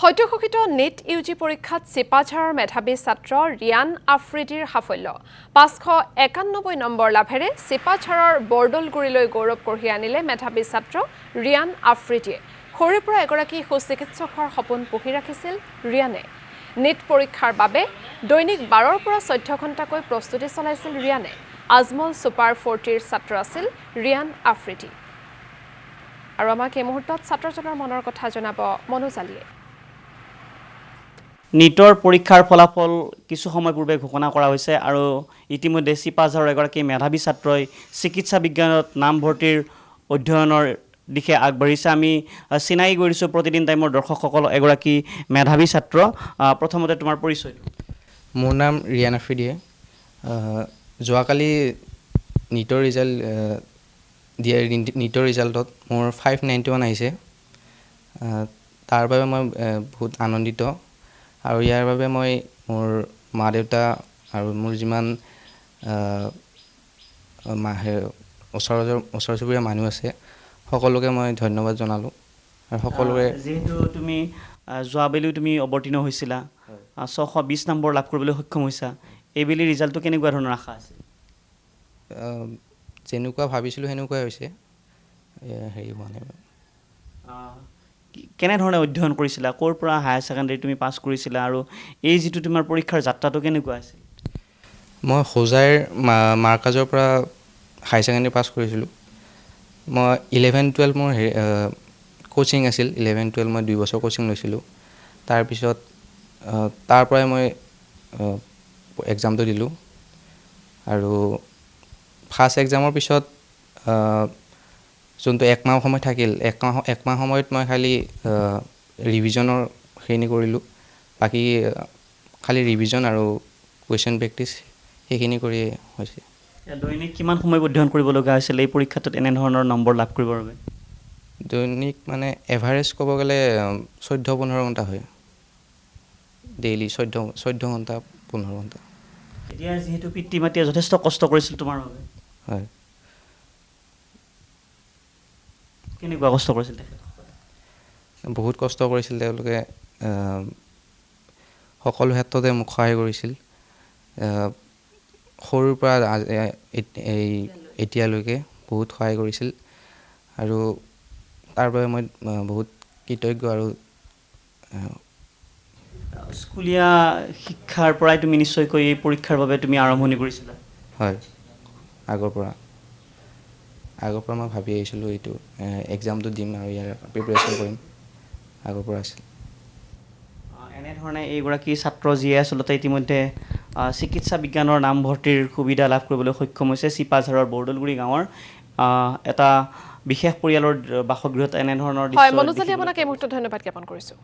সদ্যঘোষিত net UG পৰীক্ষাত চিপাঝাৰৰ মেধাৱী ছাত্ৰ ৰিয়ান আফ্ৰিদিৰ সাফল্য ৫৯১ নম্বৰ লাভেৰে চিপাঝাৰৰ বৰদলগুৰিলৈ গৌৰৱ কঢ়িয়াই আনিলে মেধাৱী ছাত্ৰ ৰিয়ান আফ্ৰিদিয়ে সৰুৰে পৰা এগৰাকী সুচিকিৎসক হোৱাৰ সপোন পুহি ৰাখিছিল ৰিয়ানে নেট পৰীক্ষাৰ বাবে দৈনিক ১২ৰ পৰা ১৪ ঘণ্টাকৈ প্ৰস্তুতি চলাইছিল ৰিয়ানে আজমল ছুপাৰ 40ৰ ছাত্ৰ আছিল ৰিয়ান আফ্ৰিদি আৰু আমাক এই মুহূৰ্তত ছাত্ৰজনৰ মনৰ কথা জনাব মনোজ আলীয়ে নিটৰ পৰীক্ষাৰ ফলাফল কিছু সময় পূৰ্বে ঘোষণা কৰা হৈছে আৰু ইতিমধ্যে চিপাঝাৰৰ এগৰাকী মেধাৱী ছাত্ৰই চিকিৎসা বিজ্ঞানত নামভৰ্তিৰ অধ্যয়নৰ দিশে আগবাঢ়িছে আমি চিনাকি কৰিছোঁ প্ৰতিদিন টাইমৰ দৰ্শকসকল এগৰাকী মেধাৱী ছাত্ৰ প্ৰথমতে তোমাৰ পৰিচয় মোৰ নাম ৰিয়ান আফ্ৰিদিয়ে যোৱাকালি নিটৰ ৰিজাল্টত মোৰ 591 আহিছে তাৰ বাবে মই বহুত আনন্দিত আৰু ইয়াৰ বাবে মই মোৰ মা দেউতা আৰু মোৰ যিমান ওচৰ চুবুৰীয়া মানুহ আছে সকলোকে মই ধন্যবাদ জনালোঁ আৰু সকলোৱে যিহেতু তুমি যোৱাবেলিও তুমি অৱতীৰ্ণ হৈছিলা 620 নম্বৰ লাভ কৰিবলৈ সক্ষম হৈছা এইবেলি ৰিজাল্টটো কেনেকুৱা ধৰণৰ আশা আছে যেনেকুৱা ভাবিছিলোঁ সেনেকুৱাই হৈছে হেৰি হোৱা নাই কেনেধৰণে অধ্যয়ন কৰিছিলা ক'ৰ পৰা হায়াৰ ছেকেণ্ডেৰী তুমি পাছ কৰিছিলা আৰু এই যিটো তোমাৰ পৰীক্ষাৰ যাত্ৰাটো কেনেকুৱা আছিল মই হোজাইৰ মাৰ্কাজৰ পৰা হায়াৰ ছেকেণ্ডেৰী পাছ কৰিছিলোঁ মই 11-12 মোৰ কোচিং আছিল 11-12 মই 2 বছৰ কোচিং লৈছিলোঁ তাৰপিছত তাৰ পৰাই মই এক্সামটো দিলোঁ আৰু ফাৰ্ষ্ট এক্সামৰ পিছত যোনটো একমাহ সময় থাকিল একমাহ সময়ত মই খালি ৰিভিজনৰ সেইখিনি কৰিলোঁ বাকী খালি ৰিভিজন আৰু কুৱেশ্যন প্ৰেক্টিছ সেইখিনি কৰি হৈছে দৈনিক কিমান সময় অধ্যয়ন কৰিব লগা হৈছিল এই পৰীক্ষাটোত এনেধৰণৰ নম্বৰ লাভ কৰিবৰ বাবে দৈনিক মানে এভাৰেজ ক'ব গ'লে 14-15 ঘণ্টা হয় ডেইলি 14 ঘণ্টা 15 ঘণ্টা এতিয়া যিহেতু পিতৃ মাতৃয়ে যথেষ্ট কষ্ট কৰিছিল তোমাৰ বাবে হয় কেনেকুৱা কষ্ট কৰিছিল বহুত কষ্ট কৰিছিল তেওঁলোকে সকলো ক্ষেত্ৰতে মোক সহায় কৰিছিল সৰুৰ পৰা এতিয়ালৈকে বহুত সহায় কৰিছিল আৰু তাৰ বাবে মই বহুত কৃতজ্ঞ আৰু স্কুলীয়া শিক্ষাৰ পৰাই তুমি নিশ্চয়কৈ এই পৰীক্ষাৰ বাবে তুমি আৰম্ভণি কৰিছিলা হয় আগৰ পৰা মই ভাবি আহিছিলোঁ এইটো এক্সামটো দিম আৰু ইয়াৰ প্ৰিপেৰেশ্যন কৰিম আগৰ পৰা আছিল এনেধৰণে এইগৰাকী ছাত্ৰ যিয়ে আচলতে ইতিমধ্যে চিকিৎসা বিজ্ঞানৰ নামভৰ্তিৰ সুবিধা লাভ কৰিবলৈ সক্ষম হৈছে চিপাঝাৰৰ বৰদলগুৰি গাঁৱৰ এটা বিশেষ পৰিয়ালৰ বাসগৃহত এনেধৰণৰ হয় মনোজ আলী আপোনাক এই মুহূৰ্তত ধন্যবাদ জ্ঞাপন কৰিছোঁ